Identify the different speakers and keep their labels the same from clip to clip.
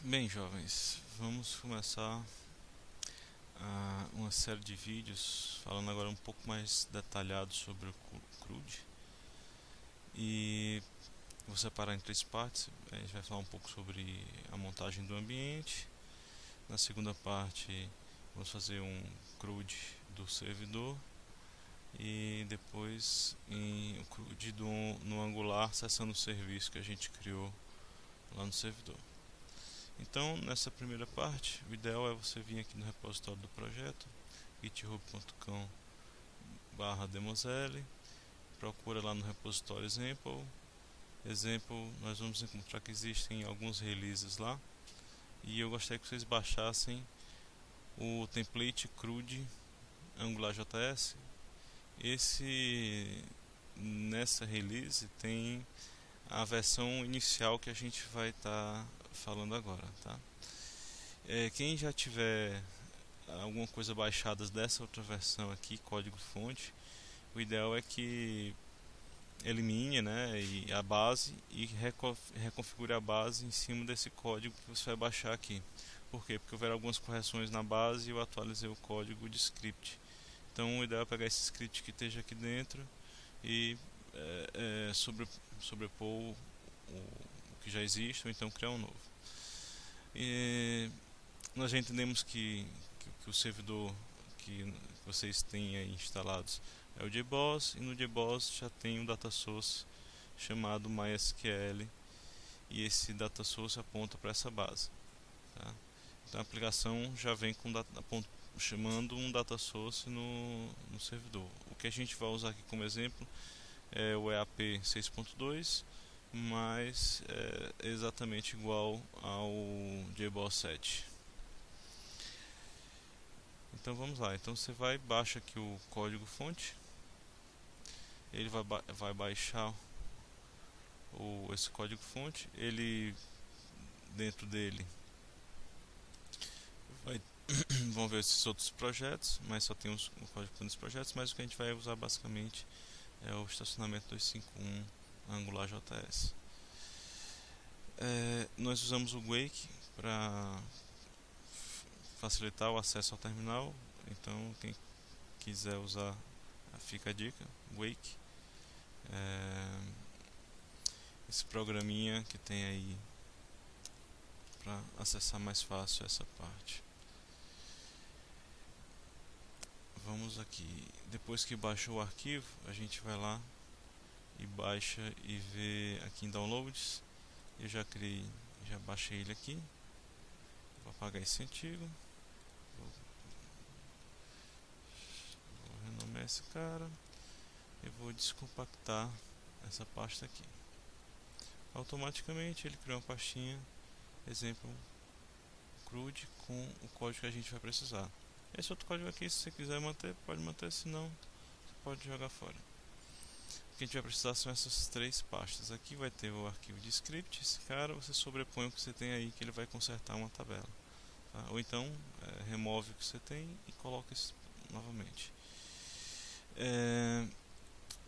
Speaker 1: Bem, jovens, vamos começar uma série de vídeos falando agora um pouco mais detalhado sobre o CRUD. E vou separar em três partes. A gente vai falar um pouco sobre a montagem do ambiente. Na segunda parte, vamos fazer um CRUD do servidor. E depois o CRUD no Angular, acessando o serviço que a gente criou lá no servidor. Então, nessa primeira parte, o ideal é você vir aqui no repositório do projeto, github.com/demosl, procura lá no repositório example, nós vamos encontrar que existem alguns releases lá, e eu gostaria que vocês baixassem o template CRUD AngularJS. Nessa release tem a versão inicial que a gente vai estar falando agora, tá? Quem já tiver alguma coisa baixada dessa outra versão aqui, código fonte, o ideal é que elimine, né, a base e reconfigure a base em cima desse código que você vai baixar aqui. Por quê? Porque houveram algumas correções na base e eu atualizei o código de script. Então o ideal é pegar esse script que esteja aqui dentro e sobrepor o que já existe, ou então criar um novo. E nós já entendemos que o servidor que vocês têm aí instalados é o JBoss, e no JBoss já tem um data source chamado MySQL, e esse data source aponta para essa base, tá? Então a aplicação já vem chamando um data source no servidor. O que a gente vai usar aqui como exemplo é o EAP 6.2, mas é exatamente igual ao JBoss 7. Então vamos lá. Então você baixa aqui o código fonte. Ele vai baixar esse código fonte. Ele dentro dele vão ver esses outros projetos, mas só tem o código dos projetos. Mas o que a gente vai usar basicamente é o estacionamento 251 AngularJS. Nós usamos o Wake para facilitar o acesso ao terminal. Então quem quiser usar, fica a dica, Wake, esse programinha que tem aí para acessar mais fácil essa parte. Vamos aqui, depois que baixou o arquivo, a gente vai lá e baixa e vê aqui em downloads. Eu já baixei ele aqui. Vou apagar esse antigo. Vou renomear esse cara. Eu vou descompactar essa pasta aqui. Automaticamente ele criou uma pastinha, exemplo CRUD, com o código que a gente vai precisar. Esse outro código aqui, se você quiser manter, pode manter, se não, você pode jogar fora. O que a gente vai precisar são essas três pastas. Aqui vai ter o arquivo de script. Esse cara você sobrepõe o que você tem aí, que ele vai consertar uma tabela, tá? Ou então remove o que você tem e coloca isso novamente.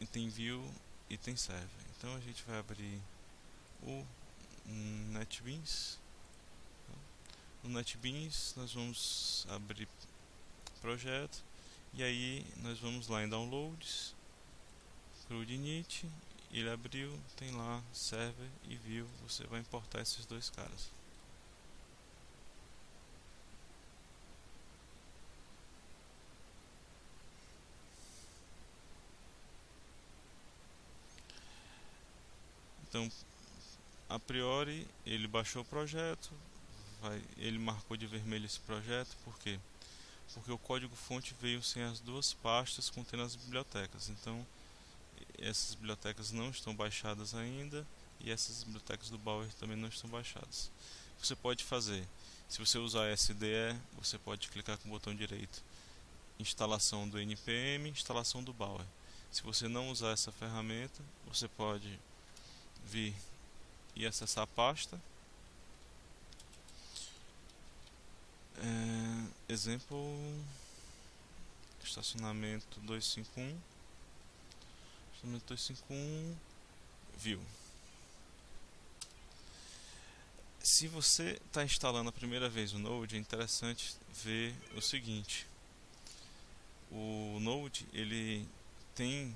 Speaker 1: E tem view e tem server. Então a gente vai abrir o NetBeans. No NetBeans nós vamos abrir projeto, e aí nós vamos lá em downloads, CRUD init, ele abriu, tem lá server e view. Você vai importar esses dois caras. Então, a priori ele baixou o projeto, ele marcou de vermelho esse projeto. Por quê? Porque o código fonte veio sem as duas pastas contendo as bibliotecas. Então essas bibliotecas não estão baixadas ainda, e essas bibliotecas do Bower também não estão baixadas. O que você pode fazer? Se você usar SDE, você pode clicar com o botão direito, instalação do npm, instalação do Bower. Se você não usar essa ferramenta, você pode vir e acessar a pasta. Exemplo, estacionamento 251, estacionamento 251, view. Se você está instalando a primeira vez o Node, é interessante ver o seguinte: o Node ele tem,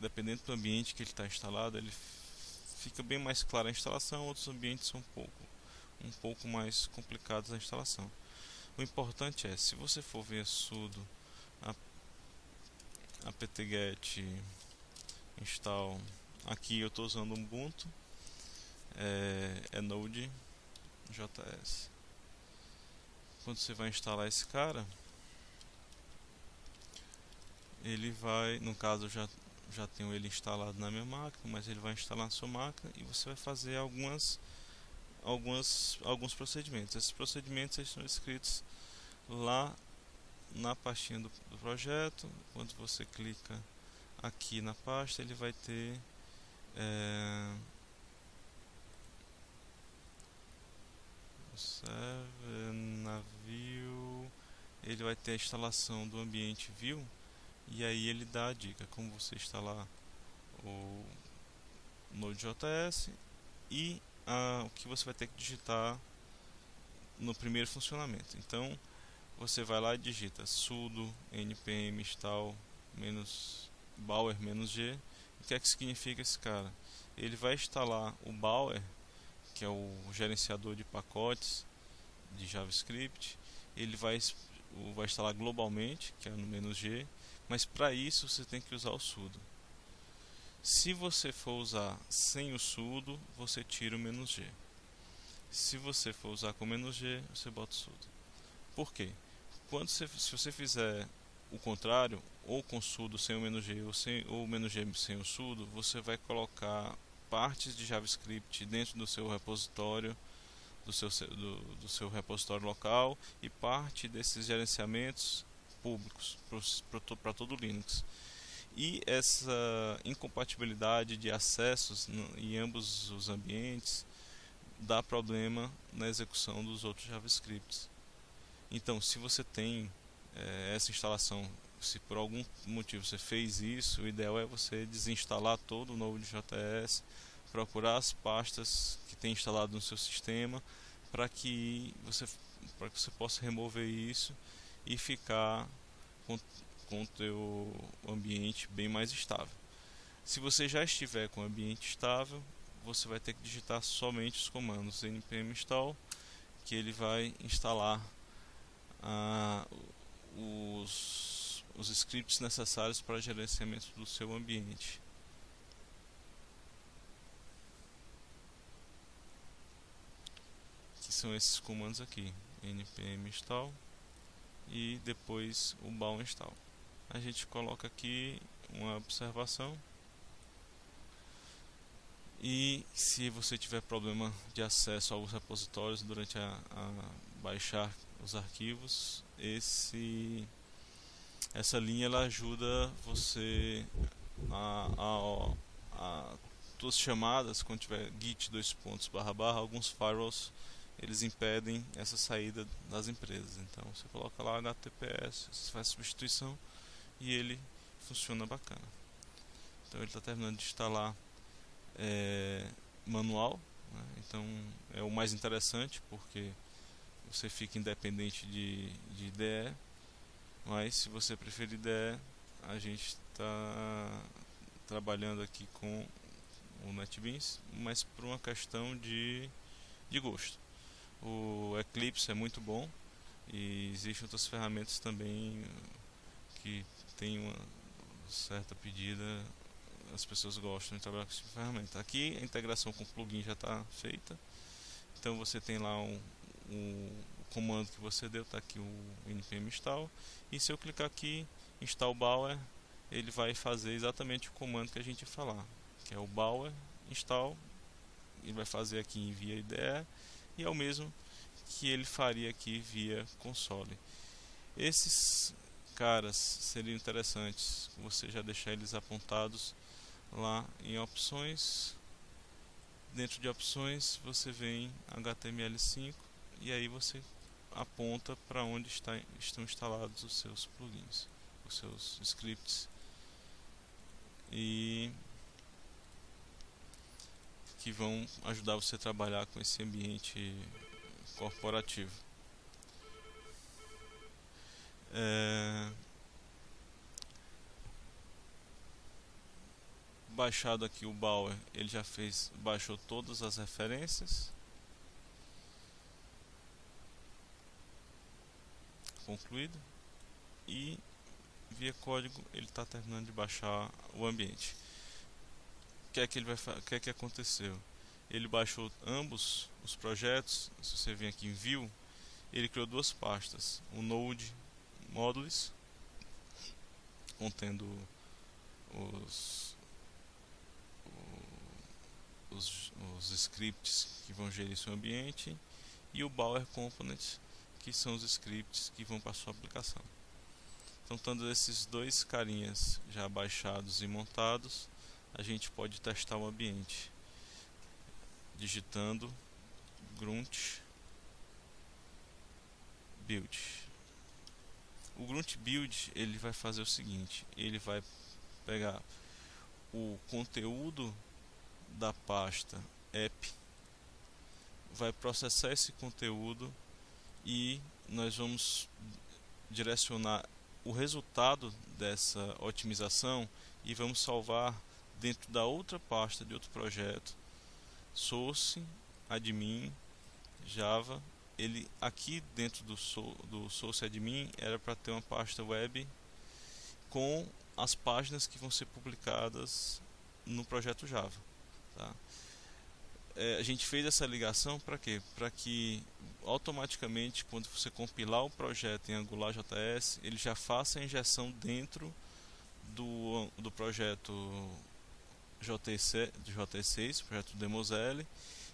Speaker 1: dependendo do ambiente que ele está instalado, ele fica bem mais clara a instalação. Outros ambientes são um pouco mais complicados a instalação. O importante é, se você for ver sudo apt-get install, aqui eu estou usando Ubuntu, Node JS. Quando você vai instalar esse cara, ele vai, no caso eu já tenho ele instalado na minha máquina, mas ele vai instalar na sua máquina e você vai fazer alguns procedimentos. Esses procedimentos estão escritos lá na pastinha do projeto. Quando você clica aqui na pasta, ele vai ter na view, ele vai ter a instalação do ambiente view, e aí ele dá a dica como você instalar o Node.js e o que você vai ter que digitar no primeiro funcionamento. Então você vai lá e digita sudo npm install -bower-g. O que é que significa esse cara? Ele vai instalar o Bower, que é o gerenciador de pacotes de JavaScript. Ele vai instalar globalmente, que é no -g, mas para isso você tem que usar o sudo. Se você for usar sem o sudo, você tira o -g. Se você for usar com -g, você bota o sudo. Por quê? Se você fizer o contrário, ou com sudo sem o -g, ou o -g sem o sudo, você vai colocar partes de JavaScript dentro do seu repositório, do seu repositório local, e parte desses gerenciamentos públicos para todo o Linux. E essa incompatibilidade de acessos em ambos os ambientes dá problema na execução dos outros JavaScripts. Então, se você tem essa instalação, se por algum motivo você fez isso, o ideal é você desinstalar todo o Node.js, procurar as pastas que tem instalado no seu sistema, para que você possa remover isso e ficar com o teu ambiente bem mais estável. Se você já estiver com o ambiente estável, você vai ter que digitar somente os comandos npm install, que ele vai instalar os scripts necessários para gerenciamento do seu ambiente. Que são esses comandos aqui: npm install e depois o bow install. A gente coloca aqui uma observação: e se você tiver problema de acesso aos repositórios durante a baixar os arquivos, essa linha ela ajuda você a suas chamadas, quando tiver git // alguns firewalls eles impedem essa saída das empresas. Então você coloca lá HTTPS, você faz substituição e ele funciona bacana. Então ele está terminando de instalar manual, né? Então é o mais interessante, porque você fica independente de IDE. Mas se você preferir IDE, a gente está trabalhando aqui com o NetBeans, mas por uma questão de gosto. O Eclipse é muito bom, e existem outras ferramentas também que tem uma certa pedida, as pessoas gostam de trabalhar com essa ferramenta. Aqui a integração com o plugin já está feita, então você tem lá o comando que você deu, está aqui o npm install, e se eu clicar aqui install bower, ele vai fazer exatamente o comando que a gente ia falar, que é o bower install. Ele vai fazer aqui via IDE, e é o mesmo que ele faria aqui via console. Esses caras seriam interessantes você já deixar eles apontados lá em opções. Dentro de opções você vem HTML5, e aí você aponta para onde estão instalados os seus plugins, os seus scripts. E que vão ajudar você a trabalhar com esse ambiente corporativo. Baixado aqui o Bower, ele já baixou todas as referências. Concluído. E via código ele está terminando de baixar o ambiente. O que é que aconteceu? Ele baixou ambos os projetos. Se você vir aqui em View, ele criou duas pastas: o Node Modules, contendo os scripts que vão gerir seu ambiente, e o Bower Component, que são os scripts que vão para a sua aplicação. Então, tendo esses dois carinhas já baixados e montados, a gente pode testar o ambiente digitando grunt build. O grunt build ele vai fazer o seguinte: ele vai pegar o conteúdo da pasta app, vai processar esse conteúdo e nós vamos direcionar o resultado dessa otimização e vamos salvar dentro da outra pasta de outro projeto, source, admin, java. Ele aqui dentro do source admin era para ter uma pasta web com as páginas que vão ser publicadas no projeto Java, tá? A gente fez essa ligação para quê? Para que automaticamente, quando você compilar o projeto em AngularJS, ele já faça a injeção dentro do projeto JT6, projeto Demosl,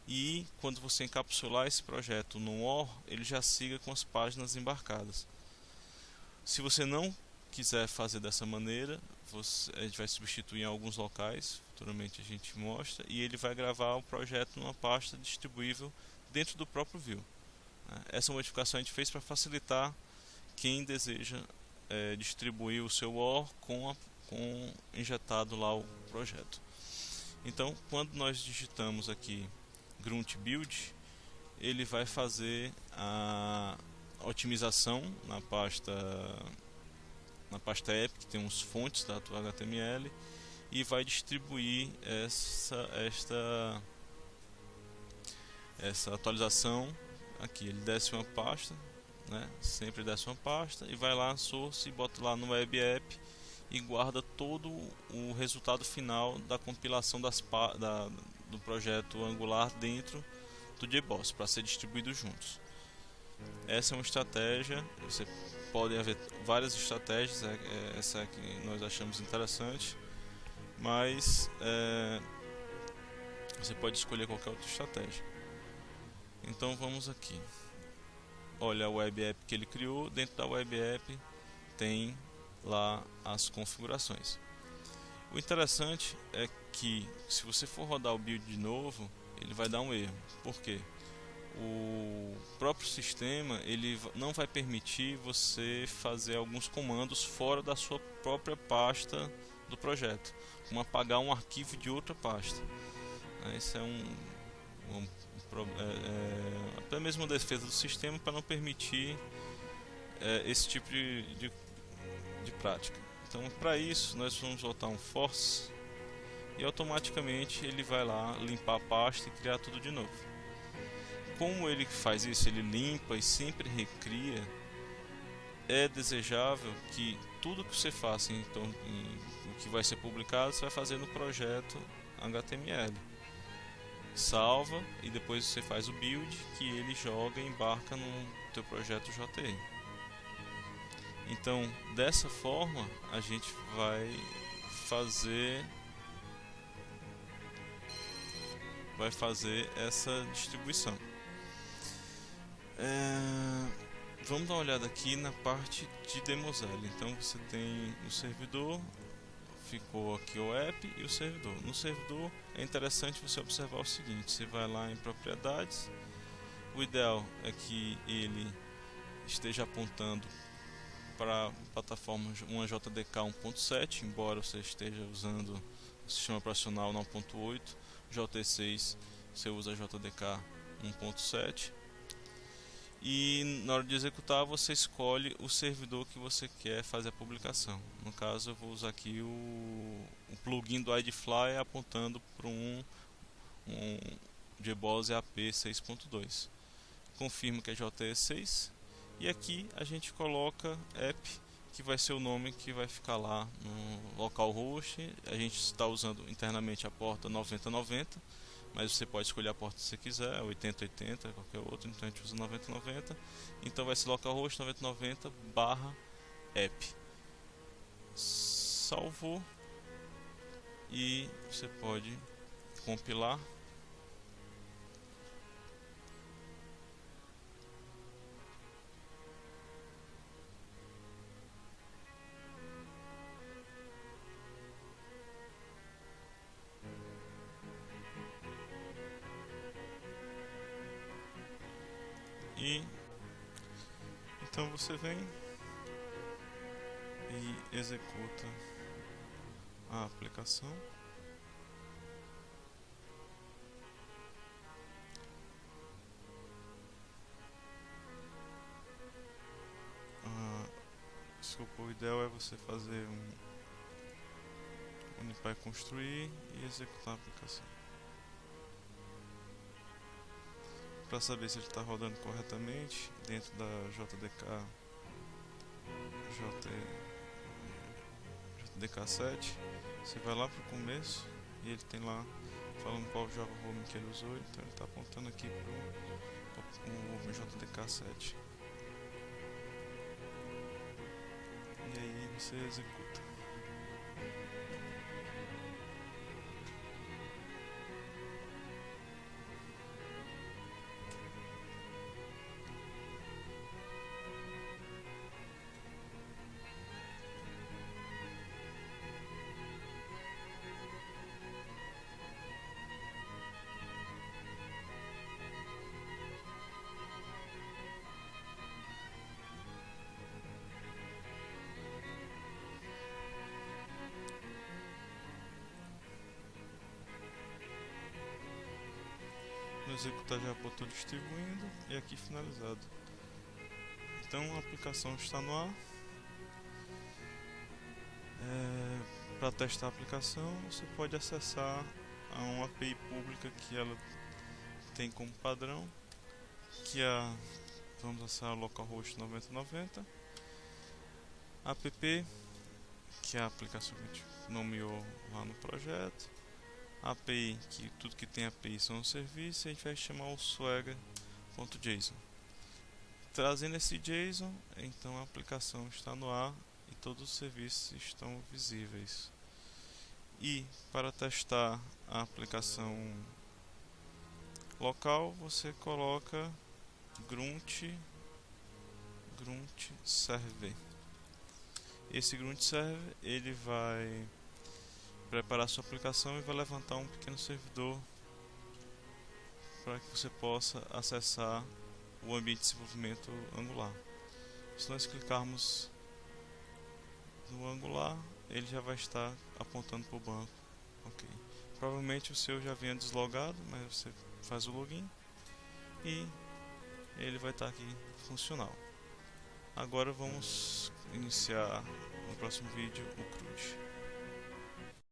Speaker 1: e quando você encapsular esse projeto no OR, ele já siga com as páginas embarcadas. Se você não quiser fazer dessa maneira, a gente vai substituir em alguns locais, futuramente a gente mostra, e ele vai gravar o projeto numa pasta distribuível dentro do próprio Vue. Essa modificação a gente fez para facilitar quem deseja distribuir o seu OR com injetado lá o projeto. Então, quando nós digitamos aqui grunt build, ele vai fazer a otimização na pasta app, que tem uns fontes da tua HTML, e vai distribuir essa atualização aqui. Ele desce uma pasta, né? Sempre desce uma pasta e vai lá source e bota lá no web app e guarda todo o resultado final da compilação do projeto Angular dentro do JBoss para ser distribuído juntos. Essa é uma estratégia. Você pode haver várias estratégias, essa é que nós achamos interessante, mas você pode escolher qualquer outra estratégia. Então vamos aqui. Olha a web app que ele criou. Dentro da web app tem lá as configurações. O interessante é que se você for rodar o build de novo, ele vai dar um erro. Por quê? O próprio sistema ele não vai permitir você fazer alguns comandos fora da sua própria pasta do projeto, como apagar um arquivo de outra pasta. Esse é até mesmo uma defesa do sistema para não permitir esse tipo de prática. Então, para isso, nós vamos botar um force e automaticamente ele vai lá limpar a pasta e criar tudo de novo. Como ele faz isso, ele limpa e sempre recria, é desejável que tudo que você faça o que vai ser publicado, você vai fazer no projeto HTML. Salva e depois você faz o build, que ele joga e embarca no teu projeto JTE. Então, dessa forma, a gente vai fazer essa distribuição. Vamos dar uma olhada aqui na parte de Demosl. Então você tem o servidor, ficou aqui o app e o servidor. No servidor é interessante você observar o seguinte: você vai lá em propriedades, o ideal é que ele esteja apontando para a plataforma uma JDK 1.7, embora você esteja usando o sistema operacional 9.8, JT6 você usa JDK 1.7. E na hora de executar você escolhe o servidor que você quer fazer a publicação. No caso eu vou usar aqui o plugin do IDFly apontando para um JBoss AP 6.2. Confirmo que é JE6 e aqui a gente coloca app, que vai ser o nome que vai ficar lá no localhost. A gente está usando internamente a porta 9090, mas você pode escolher a porta que você quiser, 8080, qualquer outra, então a gente usa 9090. Então vai ser localhost 9090/app. Salvou e você pode compilar. E então você vem e executa a aplicação. Desculpa, o ideal é você fazer um NumPy construir e executar a aplicação. Para saber se ele está rodando corretamente dentro da JDK7, você vai lá para o começo e ele tem lá falando qual Java Home que ele usou, então ele está apontando aqui para o JDK7. E aí você executa. No executar já botou distribuindo e aqui finalizado. Então a aplicação está no ar. Para testar a aplicação você pode acessar a uma API pública que ela tem como padrão, que é, vamos acessar o localhost 9090, app, que é a aplicação que a gente nomeou lá no projeto, API, que tudo que tem API são os serviços, e a gente vai chamar o swagger.json. Trazendo esse JSON, então a aplicação está no ar e todos os serviços estão visíveis. E para testar a aplicação local, você coloca grunt server. Esse grunt server ele vai preparar sua aplicação e vai levantar um pequeno servidor para que você possa acessar o ambiente de desenvolvimento Angular. Se nós clicarmos no Angular, ele já vai estar apontando para o banco. Ok. Provavelmente o seu já venha deslogado, mas você faz o login e ele vai estar aqui funcional. Agora vamos iniciar no próximo vídeo o CRUD.